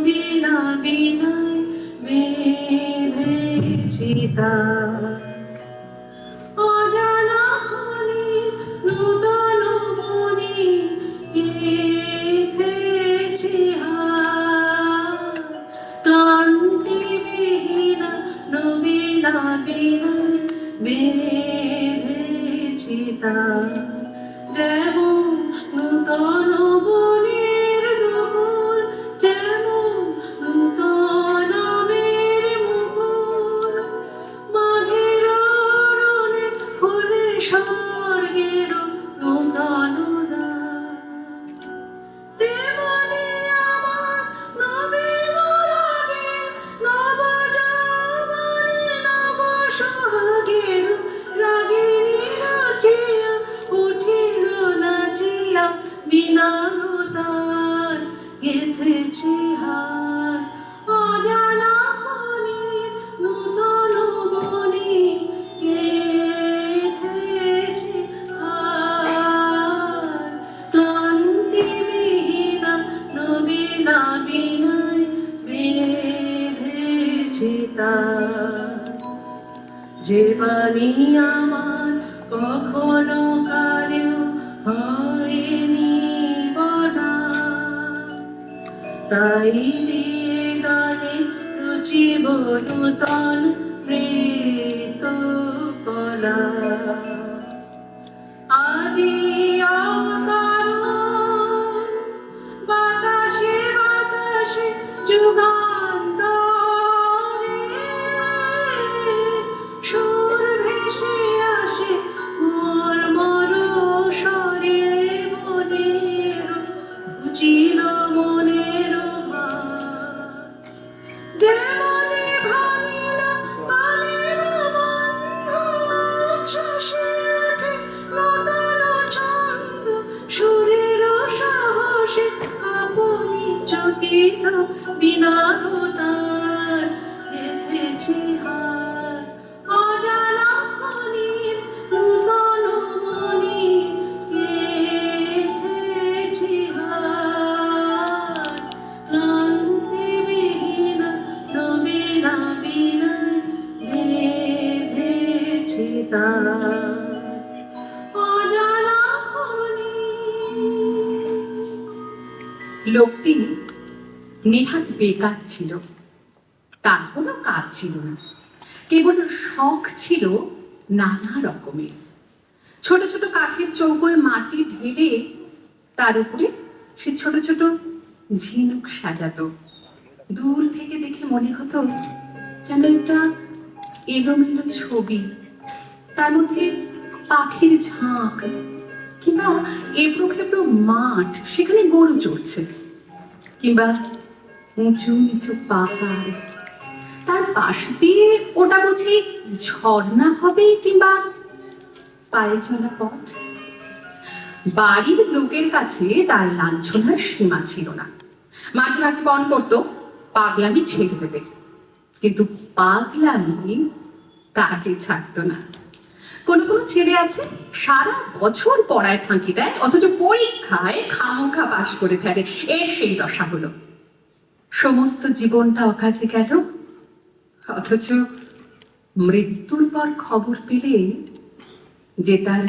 নবীনা বিনয় বেঁধেছি তার। অজানা হলে নূতন মনে গেঁথেছি হার। ক্লান্তিবিহীন নবীনা বিনয় বেঁধেছি তার। যেমন নূতন বনের দুপুর, যেমন নূতন আমের মুকুর, মাঘের রণে ফুলে স্বর্গের নূতন দ্বার। তেমনি আমার নবীন রাগের নব যৌবনে নব সোহাগের রাগিনী নাচিয়া উঠিল নাচিয়া বিনার তার। গেঁথেছি হার অজানা মনের নূতন বনে গেঁথেছি হার। ক্লান্তিবিহীন নবীনা বিনয় বেঁধেছি তার। যে বাণী আমার কখনো কারেও হয়নি বলা, তাই দিয়ে গানে রুচিব নূতন মৃত কলা। আজি অকারণ বাতাসে বাতাসে যুগান্তরে সুর ভেসে আসে মোর মরু স্বরে। মনের বুঝিল মনের ভার। যেমনি ভাঙিল কালের বন্ধ, উচ্ছ্বাসে ওঠে নূতন ছন্দ। সুরের সাহসে আপনি চকিত বিনার তার। গেঁথেছি হার অজানা মনের নূতন বনে গেঁথেছি হার। ক্লান্তিবিহীন নবীনা বিনয় বেঁধেছি তার। অজানা মনে। লোকটি নেহাত বেকার ছিল, তার কোনো কাজ ছিল না, কেবল শখ ছিল নানা রকমের। ছোট ছোট কাঠের চৌকোয় মাটি ঢেলে তার উপরে সে ছোট ছোট ঝিনুক সাজাতো। দূর থেকে দেখে মনে হতো যেন একটা এলোমেলো ছবি, তার মধ্যে পাখির ঝাঁক, কিংবা এবড়ো খেবড়ো মাঠ, সেখানে গরু চড়ছে, কিংবা উঁচু নিচু পাহাড়, তার পাশ দিয়ে ওটা বুঝি ঝর্ণা হবে কিংবা পায়ে চলা পথ। বাড়ির লোকের কাছে তার লাঞ্ছনার সীমা ছিল না। মাঝে মাঝে পণ করতো পাগলামি ছেড়ে দেবে, কিন্তু পাগলামি তাকে ছাড়তো না। কোন কোন ছেলে আছে সারা বছর পড়ায় ফাঁকি দেয়, অথচ পরীক্ষায় খামোখা পাশ করে ফেলে। এর সেই দশা হলো। সমস্ত জীবনটা অকাজে গেল, অথচ মৃত্যুর পর খবর পেলে যে তার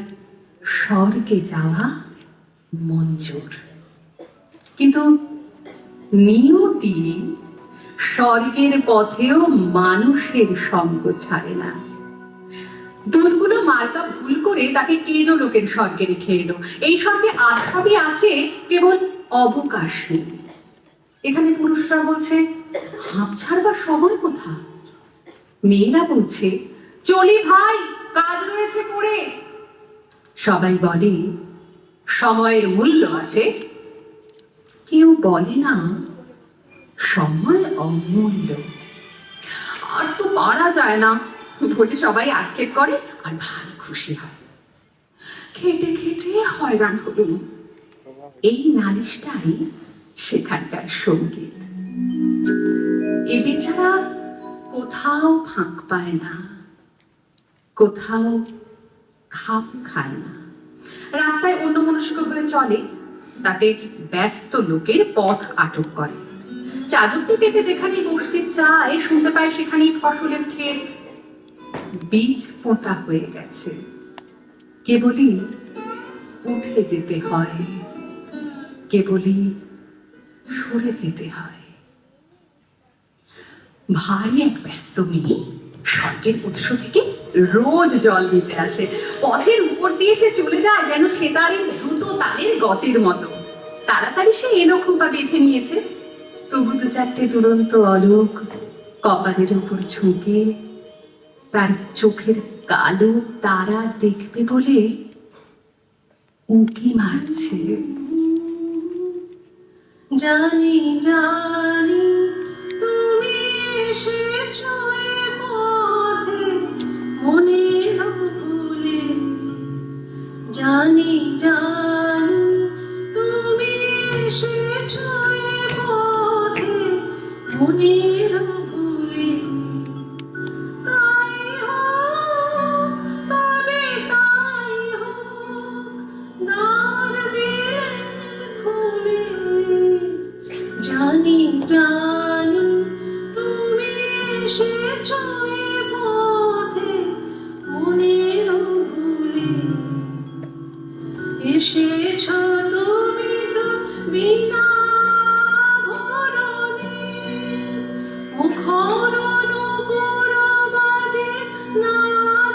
স্বর্গে যাওয়া মঞ্জুর। কিন্তু নিয়তি স্বর্গের পথেও মানুষের সঙ্গ ছাড়ে না। দুধগুলো মার্কা ভুল করে তাকে কেজো লোকের স্বর্গে রেখে এলো। এই স্বর্গে আর সবই আছে, কেবল অবকাশ নেই। এখানে পুরুষরা বলছে হাঁপ ছাড়বার সময় কোথা, মেয়েরা বলছে চলি ভাই, কাজ রয়েছে পড়ে। সবাই বলে সময়ের মূল্য আছে, কেউ বলে না সময় অমূল্য। আর তো পারা যায় না বলে সবাই আক্ষেপ করে আর ভারী খুশি হয়। খেটে খেটে হয়রান হলুম, এই নালিশটাই সেখানকার সঙ্গীত। এ বেচারা কোথাও ফাঁক পায় না, কোথাও খাপ খায় না। রাস্তায় অন্যমনস্ক হয়ে চলে, তাতে ব্যস্ত লোকের পথ আটক করে। চাদরটি পেতে যেখানেই বসতে চায় শুনতে পায় সেখানেই ফসলের ক্ষেত, বীজ পোঁতা হয়ে গেছে, কেবলই উঠে যেতে হয়, কেবলই সরে যেতে হয়। ভারী এক ব্যস্ত মেয়ে স্বর্গের উৎস থেকে রোজ জল দিতে আসে। পথের উপর দিয়ে সে চলে যায় যেন সেতারের দ্রুত তালের গতির মতো। তাড়াতাড়ি সে এলো খোপা বেঁধে নিয়েছে, তবু দু চারটে দুরন্ত অলোক কপালের উপর ঝুঁকে তার চোখের কালো তারা দেখবে বলে উঁকি মারছে। জানি জানি তুমি এসেছো এ পথে মনের ভুলে, জানি জানি তুমি এসেছো এ পথে মনের ভুলে। তাই হোক তবে তাই হোক, দ্বার দিলেন খুলে। জানি জানি তুমি এসেছো এ পথে মনের ভুলে। এসেছো তুমি তো বিনা ভরণে, মুখর নূপুর বাজে না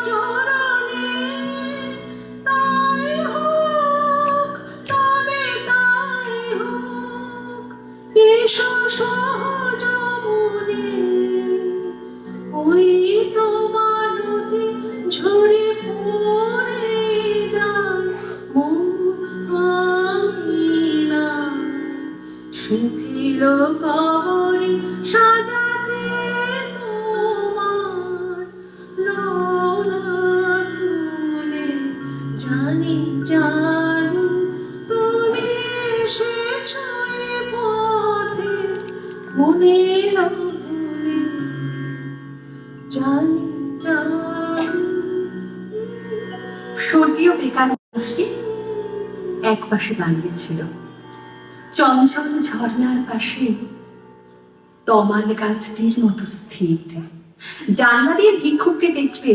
চরণে। তাই হোক তবে তাই হোক, এসো সহজ মনে। ওই তো মালতী ঝরে পড়ে যায় মহিলা, শিথিল কবরী সাজাতে তোমার লোলাট তুলে। জানি জানি তুমি এসেছো এ পথে মনের ভুলে। জানি জানি। স্বর্গীয় বেকার মানুষটি এক পাশে দাঁড়িয়েছিল, চঞ্চল ঝর্ণার পাশে তমাল গাছটির মতো স্থির। জানলা দিয়ে ভিক্ষুককে দেখলে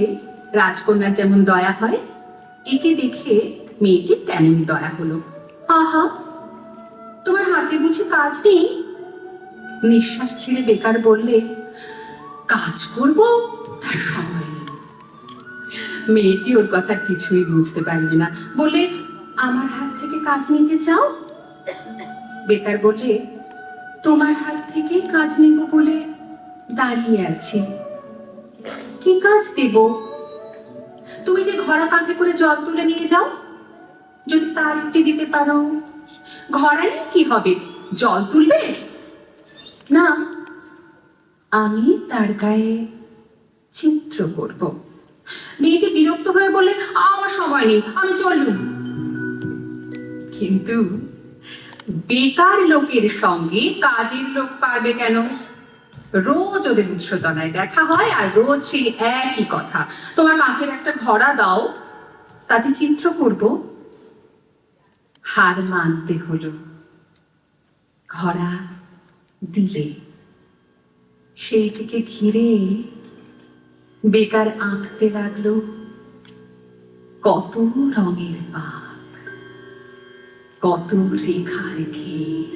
রাজকন্যার যেমন দয়া হয়, একে দেখে মেয়েটির তেমনই দয়া হলো। আহা, তোমার হাতে বুঝি কাজ নেই? নিঃশ্বাস ছেড়ে বেকার বললে, কাজ করব তার সময় নেই। মেয়েটি ওর কথা কিছুই বুঝতে পারল না, বললে, আমার হাত থেকে কাজ নিতে চাও? বেকার বললে, তোমার হাত থেকে কাজ নেব বলে দাঁড়িয়ে আছি। কি কাজ দেব? তুমি যে ঘড়া কাঁধে করে জল তুলে নিয়ে যাও, যদি তার একটি দিতে পারো। ঘড়া নিয়ে কি হবে, জল তুলবে? না, আমি তার গায়ে চিত্র করব। মেয়েটি বিরক্ত হয়ে বলে, আমার সময় নেই, আমি চললুম। কিন্তু বেকার লোকের সঙ্গে কাজের লোক পারবে কেন? রোজ ওদের উৎসতনায় দেখা হয়, আর রোজ সেই একই কথা, তোমার কাঁখের একটা ঘড়া দাও, তাতে চিত্র করব। হার মানতে হলো। ঘড়া দিলে সেইটিকে ঘিরে বেকার আঁকতে লাগলো কত রঙের পাক, কত রেখার ঘের।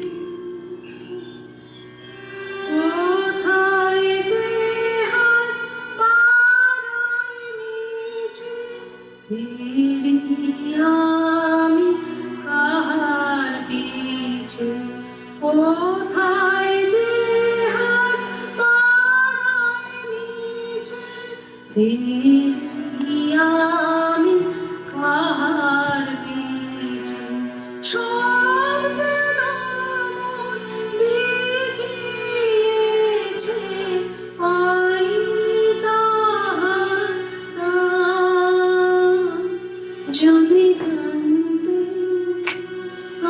কোথায় যে হাত বাড়াই নিচে, ফিরি আমি কাহার পিছে। কোথায় যে হাত বাড়াই নিচে, ফিরি আমি কাহার পিছে। সব যেন মন বিকিয়েছে, পাইনি তাহার দাম। যদি জানতে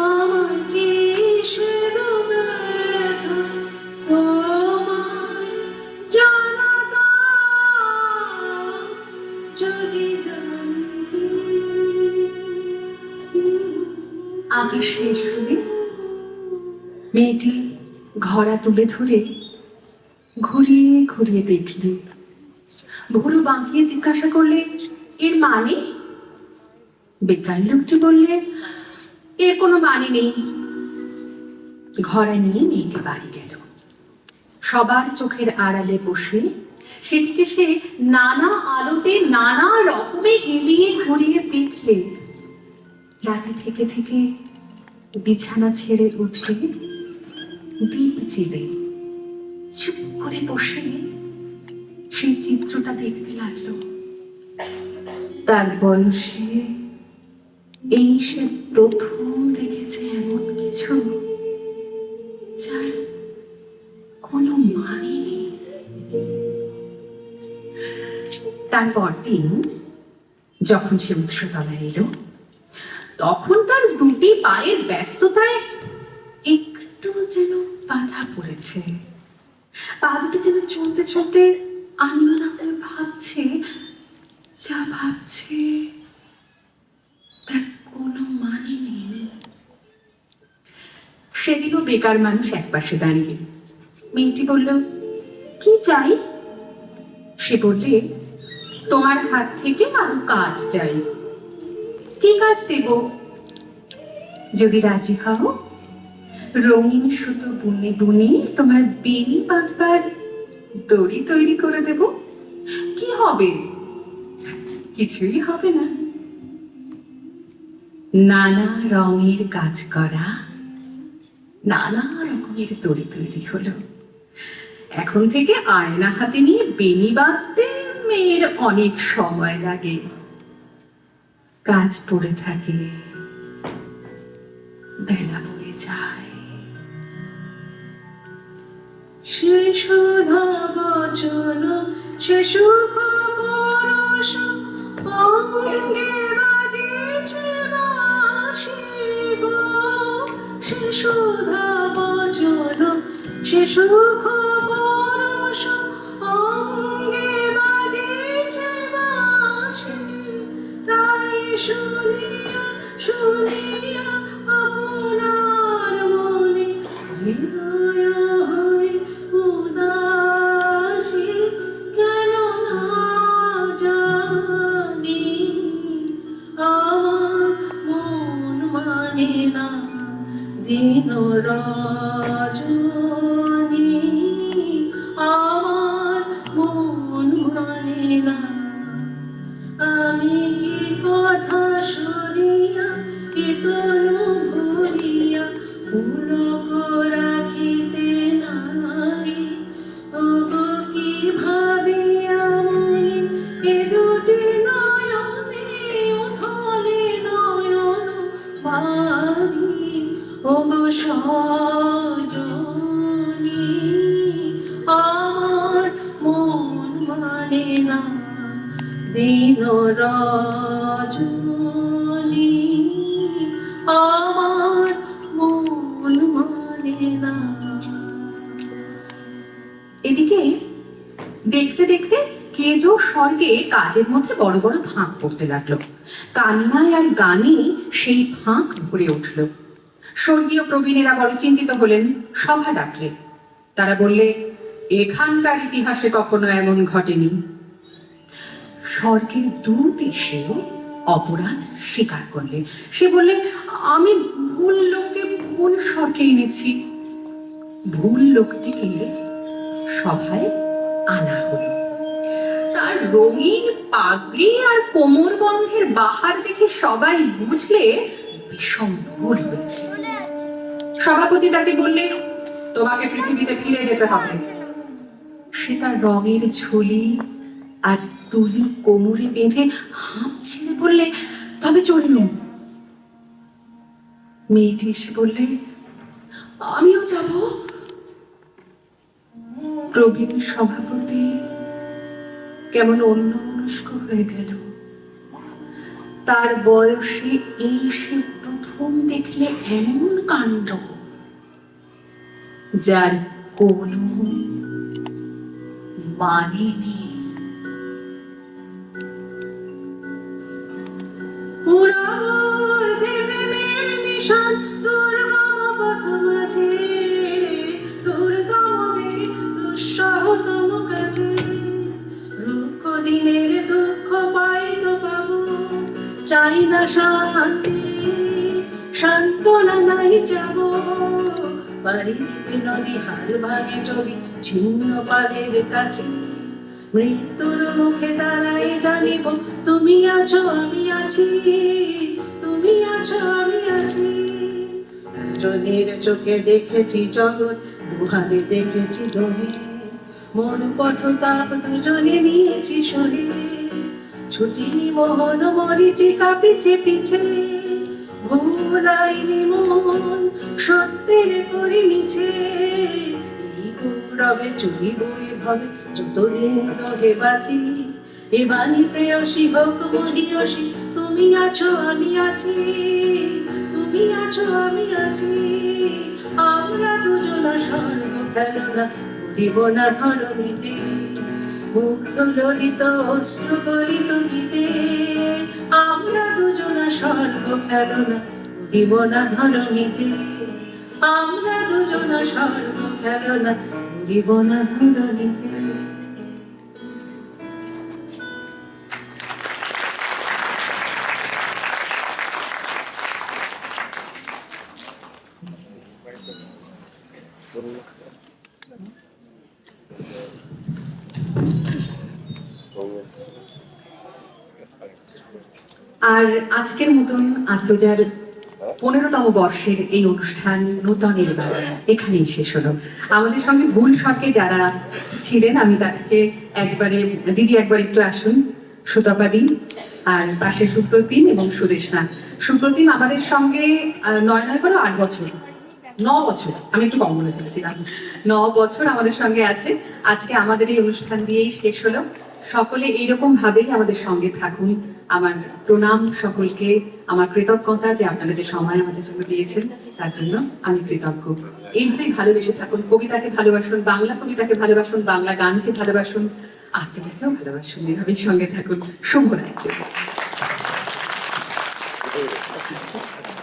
আমার কিসের ব্যথা, তোমায় জানাতাম। তুলে ধরে ঘুরিয়ে ঘুরিয়ে দেখলে। ভুরু বাঁকিয়ে জিজ্ঞাসা করলে, এর মানে? বেকার লোকটি বললে, এর কোনো মানে নেই। ঘরে নিয়ে মেয়েটি বাড়ি গেল। সবার চোখের আড়ালে বসে সেটিকে সে নানা আলোতে নানা রকমে হেলিয়ে ঘুরিয়ে দেখলে। রাতে থেকে থেকে বিছানা ছেড়ে উঠে দীপ জেলে চুপ করে বসে সেই চিত্রটা দেখতে লাগলো। তার বয়সে এই সে প্রথম দেখেছে এমন কিছু যার কোনো মানে নেই। তারপর দিন যখন সে উৎসতলায় এলো, তখন তার দুটি পায়ের ব্যস্ততায় একটু যেন বাধা পড়েছে। পা দুটি যেন চলতে চলতে আনমনা হয়ে ভাবছে, যা ভাবছে তার কোনো মানে নেই। সেদিনও বেকার মানুষ একপাশে দাঁড়িয়ে। মেয়েটি বলল, কি চাই? সে বললে, তোমার হাত থেকে আরো কাজ চাই। কি কাজ দেব? যদি রাজি হও, রঙিন সুতো বুনে বুনে তোমার বেনি বাঁধবার দড়ি তৈরি করে দেব। কি হবে? কিছুই হবে না। নানা রঙের কাজ করা নানা রকমের দড়ি তৈরি হলো। এখন থেকে আয়না হাতে নিয়ে বেনি বাঁধতে মেয়ের অনেক সময় লাগে। কাজ পড়ে থাকে, বেলা বয়ে যায়। সে সুধা বচন সে সুখ পরশ অঙ্গে বাজিছে বাঁশি গো। সে সুধা বচন সে সুখ পরশ অঙ্গে বাজিছে বাঁশি। তাই শুনিয়া শুনিয়া আপনার মনে হৃদয় হয় উদাসী। কেন না জানি আমার মন মানে না দিন রজনী। আমার মন মানে না। আমি কি কথা শুনিয়া কি তনু ভরিয়া পুলক রাখিতে নারি। ওগো কি ভাবিয়া মনে এ দুটি নয়নে উথলে নয়ন বাড়ি। ওগো সজনী আমার মন মানে না দিন রজনী। আমার মন মানে না। এদিকে দেখতে দেখতে কেজো স্বর্গে কাজের মধ্যে বড় বড় ফাঁক পড়তে লাগলো। কান্নায় আর গানে সেই ফাঁক ভরে উঠল। স্বর্গীয় প্রবীণেরা বড় চিন্তিত হলেন, সভা ডাকলে। তারা বললে, এখানকার ইতিহাসে কখনো এমন ঘটেনি। স্বর্গের দূত এসে অপরাধ স্বীকার করলে। সে বললে, আমি ভুল লোককে ভুল স্বর্গে এনেছি। ভুল লোকটিকে সভায় আনা হলো। তার রঙিন পাগড়ি আর কোমর বন্ধের বাহার দেখে সবাই বুঝলে ভীষণ ভুল হয়েছে। সভাপতি তাকে বললে, তোমাকে পৃথিবীতে ফিরে যেতে হবে। সে তার রঙের ঝুলি আর তুলি কোমরে বেঁধে হাঁপ ছেড়ে বললে, তবে চললুম। মেয়েটি এসে বললে, আমিও যাব। প্রবীণ সভাপতি কেমন অন্যমনস্ক হয়ে গেল। তার বয়সে এই সে প্রথম দেখলে এমন কাণ্ড যার কোনো মানে নেই। পুরাবর্ধে প্রেমের মিশন দুর্গম পথ মাঝে দুর্গম চাই না শান্তি, সান্ত্বনা নাই যাব, বাড়ি দিতে নদী হাল ভাঙে যদি ছিন্ন পালের কাছে, মৃত্যুর মুখে দাঁড়াই জানিব তুমি আছো আমি আছি, তুমি আছো আমি আছি। দুজনের চোখে দেখেছি জগৎ, দুহারে দেখেছি দোহে, মন পথ তাপ দুজনে নিয়েছি সরে, ছুটিনি মোহন মরিচিকা পিছে পিছে, ভুলাইনি মন সত্যের করি মিছে, এই গৌরবে চুরি বয়ে ভবে যতদিন দহে বাঁচি, এ বাণী প্রেয়সী হোক মহিয়সী, তুমি আছো আমি আছি, তুমি আছো আমি আছি। আমরা দুজনা স্বর্গ খেলনা করিব না ধরণীতে, মুগ্ধ ললিত অশ্রু গলিত গীতে, আমরা দুজনা স্বর্গ খেলনা করিব না ধরণীতে, আমরা দুজনা স্বর্গ খেলনা করিব না ধরণীতে। আর আজকের মতন আত্মজার 15তম বর্ষের এই অনুষ্ঠান নূতনের বেলা এখানেই শেষ হলো। আমাদের সঙ্গে ভুল শর্কে যারা ছিলেন, আমি তাদেরকে একবারে, দিদি একবার একটু আসুন, সুতপাদি, আর পাশে সুপ্রতিম এবং সুদেশনা। সুপ্রতিম আমাদের সঙ্গে 8 বছর, 9 বছর, আমি একটু কম মনে করেছিলাম, 9 বছর আমাদের সঙ্গে আছে। আজকে আমাদের এই অনুষ্ঠান দিয়েই শেষ হলো। সকলে এইরকম ভাবেই আমাদের সঙ্গে থাকুন। আমার প্রণাম সকলকে, আমার কৃতজ্ঞতা যে আপনারা যে সময় আমাদের জন্য দিয়েছেন তার জন্য আমি কৃতজ্ঞ। এইভাবেই ভালোবেসে থাকুন, কবিতাকে ভালোবাসুন, বাংলা কবিতাকে ভালোবাসুন, বাংলা গানকে ভালোবাসুন, আত্মীয়কেও ভালোবাসুন, এভাবেই সঙ্গে থাকুন। শুভরাত্রি।